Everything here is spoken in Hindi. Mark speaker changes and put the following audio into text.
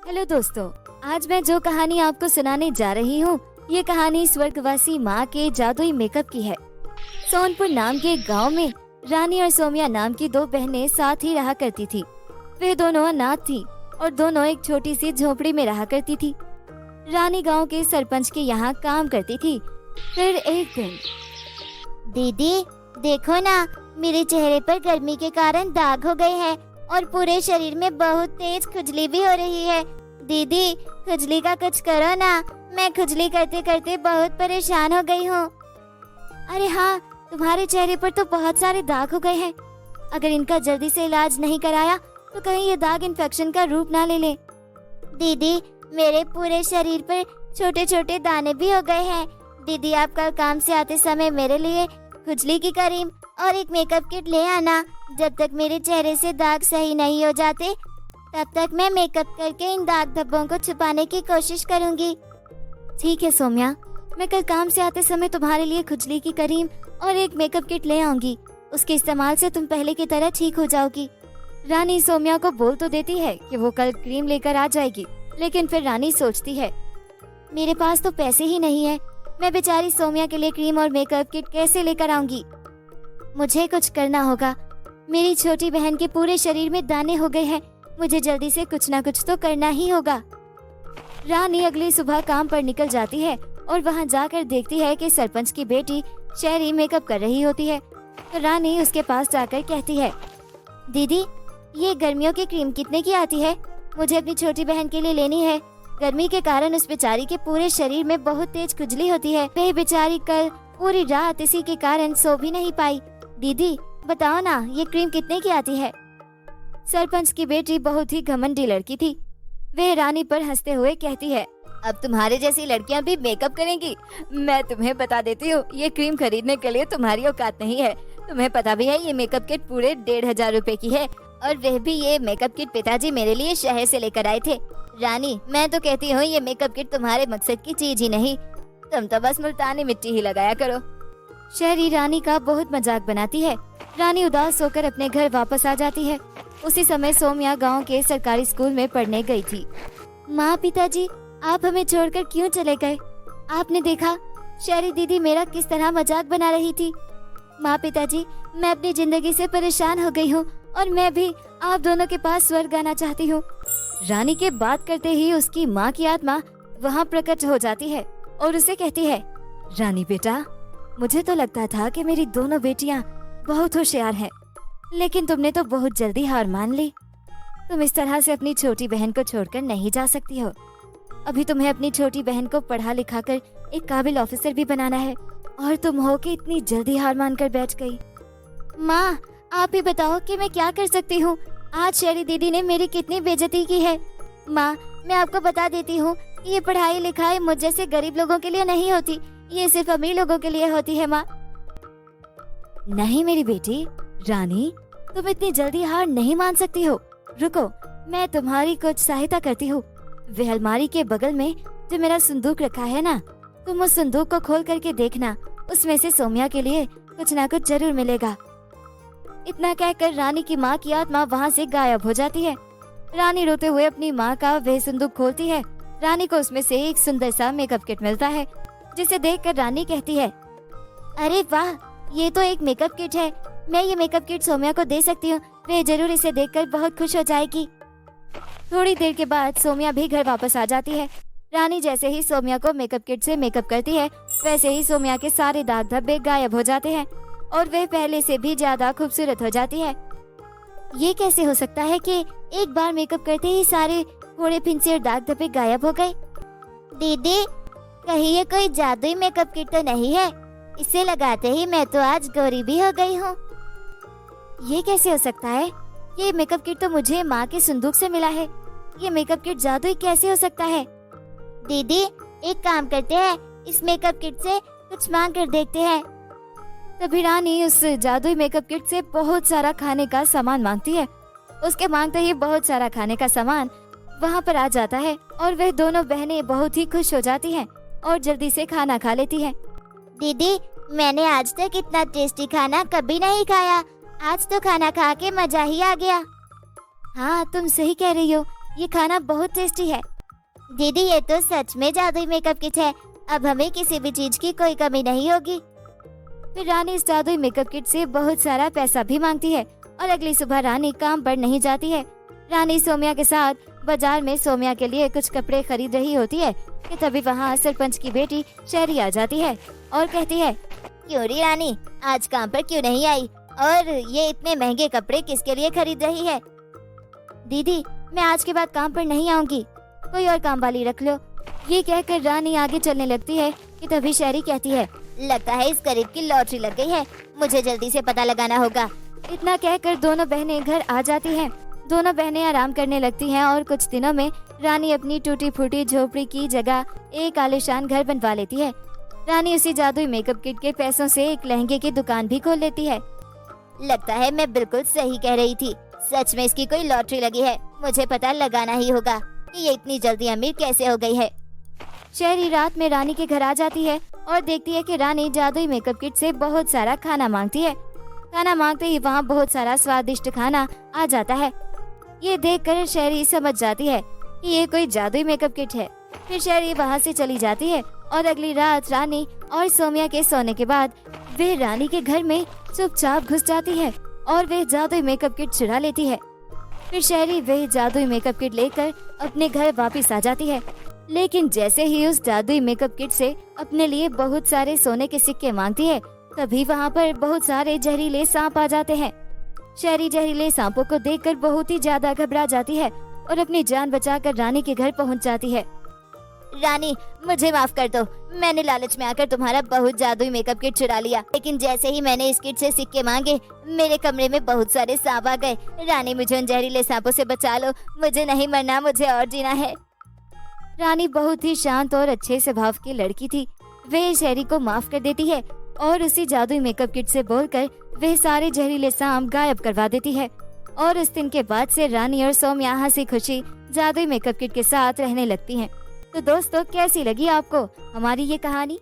Speaker 1: हेलो दोस्तों, आज मैं जो कहानी आपको सुनाने जा रही हूँ, ये कहानी स्वर्गवासी माँ के जादुई मेकअप की है। सोनपुर नाम के गांव में रानी और सोमिया नाम की दो बहनें साथ ही रहा करती थी। वे दोनों अनाथ थी और दोनों एक छोटी सी झोपड़ी में रहा करती थी। रानी गांव के सरपंच के यहाँ काम करती थी। फिर एक दिन,
Speaker 2: दीदी देखो ना, मेरे चेहरे पर गर्मी के कारण दाग हो गए हैं और पूरे शरीर में बहुत तेज खुजली भी हो रही है। दीदी खुजली का कुछ करो ना, मैं खुजली करते करते बहुत परेशान हो गई हूँ।
Speaker 1: अरे हाँ, तुम्हारे चेहरे पर तो बहुत सारे दाग हो गए हैं। अगर इनका जल्दी से इलाज नहीं कराया तो कहीं ये दाग इन्फेक्शन का रूप ना ले ले।
Speaker 2: दीदी मेरे पूरे शरीर पर छोटे छोटे दाने भी हो गए हैं। दीदी आप कल काम से आते समय मेरे लिए खुजली की क्रीम और एक मेकअप किट ले आना। जब तक मेरे चेहरे से दाग सही नहीं हो जाते तब तक मैं मेकअप करके इन दाग धब्बों को छुपाने की कोशिश करूंगी।
Speaker 1: ठीक है सोमिया, मैं कल काम से आते समय तुम्हारे लिए खुजली की क्रीम और एक मेकअप किट ले आऊंगी। उसके इस्तेमाल से तुम पहले की तरह ठीक हो जाओगी। रानी सोमिया को बोल तो देती है कि वो कल क्रीम लेकर आ जाएगी, लेकिन फिर रानी सोचती है मेरे पास तो पैसे ही नहीं है, मैं बेचारी सोमिया के लिए क्रीम और मेकअप किट कैसे लेकर आऊंगी। मुझे कुछ करना होगा। मेरी छोटी बहन के पूरे शरीर में दाने हो गए हैं, मुझे जल्दी से कुछ ना कुछ तो करना ही होगा। रानी अगली सुबह काम पर निकल जाती है और वहां जाकर देखती है कि सरपंच की बेटी शहरी मेकअप कर रही होती है। तो रानी उसके पास जाकर कहती है, दीदी ये गर्मियों की क्रीम कितने की आती है? मुझे अपनी छोटी बहन के लिए लेनी है। गर्मी के कारण उस बेचारी के पूरे शरीर में बहुत तेज खुजली होती है। वह बेचारी कल पूरी रात इसी के कारण सो भी नहीं पाई। दीदी बताओ ना, ये क्रीम कितने की आती है? सरपंच की बेटी बहुत ही घमंडी लड़की थी। वह रानी पर हंसते हुए कहती है, अब तुम्हारे जैसी लड़कियां भी मेकअप करेंगी? मैं तुम्हें बता देती हूँ, ये क्रीम खरीदने के लिए तुम्हारी औकात नहीं है। तुम्हें पता भी है ये मेकअप किट पूरे 1500 रुपए की है, और वह भी ये मेकअप किट पिताजी मेरे लिए शहर से लेकर आए थे। रानी मैं तो कहती हूँ ये मेकअप किट तुम्हारे मकसद की चीज ही नहीं, तुम तो बस मुल्तानी मिट्टी ही लगाया करो। शहरी रानी का बहुत मजाक बनाती है। रानी उदास होकर अपने घर वापस आ जाती है। उसी समय सोमिया गांव के सरकारी स्कूल में पढ़ने गई थी। माँ पिताजी आप हमें छोड़कर क्यों चले गए? आपने देखा शहरी दीदी मेरा किस तरह मजाक बना रही थी। माँ पिताजी मैं अपनी जिंदगी से परेशान हो गई हूँ और मैं भी आप दोनों के पास स्वर्ग आना चाहती हूँ। रानी के बात करते ही उसकी माँ की आत्मा वहाँ प्रकट हो जाती है और उसे कहती है, रानी बेटा मुझे तो लगता था कि मेरी दोनों बेटियाँ बहुत होशियार हैं, लेकिन तुमने तो बहुत जल्दी हार मान ली। तुम इस तरह से अपनी छोटी बहन को छोड़कर नहीं जा सकती हो। अभी तुम्हें अपनी छोटी बहन को पढ़ा लिखा कर एक काबिल ऑफिसर भी बनाना है, और तुम हो कि इतनी जल्दी हार मानकर बैठ गई। माँ आप ही बताओ कि मैं क्या कर सकती हूँ? आज शेरी दीदी ने मेरी कितनी बेइज्जती की है। माँ मैं आपको बता देती हूँ कि ये पढ़ाई लिखाई मुझ जैसे गरीब लोगों के लिए नहीं होती, ये सिर्फ अमीर लोगों के लिए होती है। माँ नहीं मेरी बेटी, रानी तुम इतनी जल्दी हार नहीं मान सकती हो। रुको मैं तुम्हारी कुछ सहायता करती हूँ। वह अलमारी के बगल में जो मेरा संदूक रखा है ना, तुम उस संदूक को खोल करके देखना, उसमें से सोमिया के लिए कुछ ना कुछ जरूर मिलेगा। इतना कहकर रानी की माँ की आत्मा वहाँ से गायब हो जाती है। रानी रोते हुए अपनी माँ का वह संदूक खोलती है। रानी को उसमें से एक सुंदर सा मेकअप किट मिलता है, जिसे देखकर रानी कहती है, अरे वाह ये तो एक मेकअप किट है। मैं ये मेकअप किट सोमिया को दे सकती हूँ, वह जरूर इसे देखकर बहुत खुश हो जाएगी। थोड़ी देर के बाद सोमिया भी घर वापस आ जाती है। रानी जैसे ही सोमिया को मेकअप किट से मेकअप करती है, वैसे ही सोमिया के सारे दाग धब्बे गायब हो जाते हैं और वह पहले से भी ज्यादा खूबसूरत हो जाती है। ये कैसे हो सकता है कि एक बार मेकअप करते ही सारे फोड़े फिंसे और दाग धब्बे गायब हो गए?
Speaker 2: दीदी कहीं ये कोई जादुई मेकअप किट तो नहीं है? इसे लगाते ही मैं तो आज गोरी भी हो गई हूँ।
Speaker 1: ये कैसे हो सकता है? ये मेकअप किट तो मुझे माँ के संदूक से मिला है। ये मेकअप किट जादुई कैसे हो सकता है?
Speaker 2: दीदी एक काम करते हैं, इस मेकअप किट से कुछ मांग कर देखते हैं।
Speaker 1: तभी रानी उस जादुई मेकअप किट से बहुत सारा खाने का सामान मांगती है। उसके मांगते ही बहुत सारा खाने का सामान वहाँ पर आ जाता है और वह दोनों बहनें बहुत ही खुश हो जाती हैं और जल्दी से खाना खा लेती हैं।
Speaker 2: दीदी मैंने आज तक इतना टेस्टी खाना कभी नहीं खाया, आज तो खाना खा के मजा ही आ गया।
Speaker 1: हाँ तुम सही कह रही हो, ये खाना बहुत टेस्टी है।
Speaker 2: दीदी ये तो सच में जादुई मेकअप किट है, अब हमें किसी भी चीज की कोई कमी नहीं होगी।
Speaker 1: फिर रानी इस जादुई मेकअप किट से बहुत सारा पैसा भी मांगती है और अगली सुबह रानी काम पर नहीं जाती है। रानी सौम्या के साथ बाजार में सौम्या के लिए कुछ कपड़े खरीद रही होती है कि तभी वहाँ सरपंच की बेटी शहरी आ जाती है और कहती है,
Speaker 2: क्यों री रानी, आज काम पर क्यों नहीं आई और ये इतने महंगे कपड़े किसके लिए खरीद रही है?
Speaker 1: दीदी मैं आज के बाद काम पर नहीं आऊंगी, कोई और काम वाली रख लो। ये कहकर रानी आगे चलने लगती है कि तभी शहरी कहती है,
Speaker 2: लगता है इस गरीब की लॉटरी लग गई है, मुझे जल्दी से पता लगाना होगा।
Speaker 1: इतना कहकर दोनों बहनें घर आ जाती हैं। दोनों बहनें आराम करने लगती हैं और कुछ दिनों में रानी अपनी टूटी फूटी झोपड़ी की जगह एक आलीशान घर बनवा लेती है। रानी उसी जादुई मेकअप किट के पैसों से एक लहंगे की दुकान भी खोल लेती है।
Speaker 2: लगता है मैं बिल्कुल सही कह रही थी, सच में इसकी कोई लॉटरी लगी है, मुझे पता लगाना ही होगा कि ये इतनी जल्दी अमीर कैसे हो गई है।
Speaker 1: शहरी रात में रानी के घर आ जाती है और देखती है कि रानी जादुई मेकअप किट से बहुत सारा खाना मांगती है। खाना मांगते ही वहाँ बहुत सारा स्वादिष्ट खाना आ जाता है। ये देखकर शहरी समझ जाती है कि ये कोई जादुई मेकअप किट है। फिर शहरी वहाँ से चली जाती है और अगली रात रानी और सौम्या के सोने के बाद वे रानी के घर में चुपचाप घुस जाती है और वे जादुई मेकअप किट चुरा लेती है। फिर शहरी वे जादुई मेकअप किट लेकर अपने घर वापस आ जाती है, लेकिन जैसे ही उस जादुई मेकअप किट से अपने लिए बहुत सारे सोने के सिक्के मांगती है, तभी वहाँ पर बहुत सारे जहरीले सांप आ जाते हैं। शहरी जहरीले सांपों को देखकर बहुत ही ज्यादा घबरा जाती है और अपनी जान बचाकर रानी के घर पहुँच जाती है।
Speaker 2: रानी मुझे माफ कर दो, मैंने लालच में आकर तुम्हारा बहुत जादुई मेकअप किट चुरा लिया, लेकिन जैसे ही मैंने इस किट से सिक्के मांगे मेरे कमरे में बहुत सारे सांप आ गए। रानी मुझे उन जहरीले सांपों से बचा लो, मुझे नहीं मरना, मुझे और जीना है।
Speaker 1: रानी बहुत ही शांत और अच्छे स्वभाव की लड़की थी। वे शहरी को माफ कर देती है और उसी जादुई मेकअप किट से बोलकर वे सारे जहरीले सांप गायब करवा देती है। और उस दिन के बाद से रानी और सौम्या हंसी खुशी जादुई मेकअप किट के साथ रहने लगती हैं। तो दोस्तों कैसी लगी आपको हमारी ये कहानी?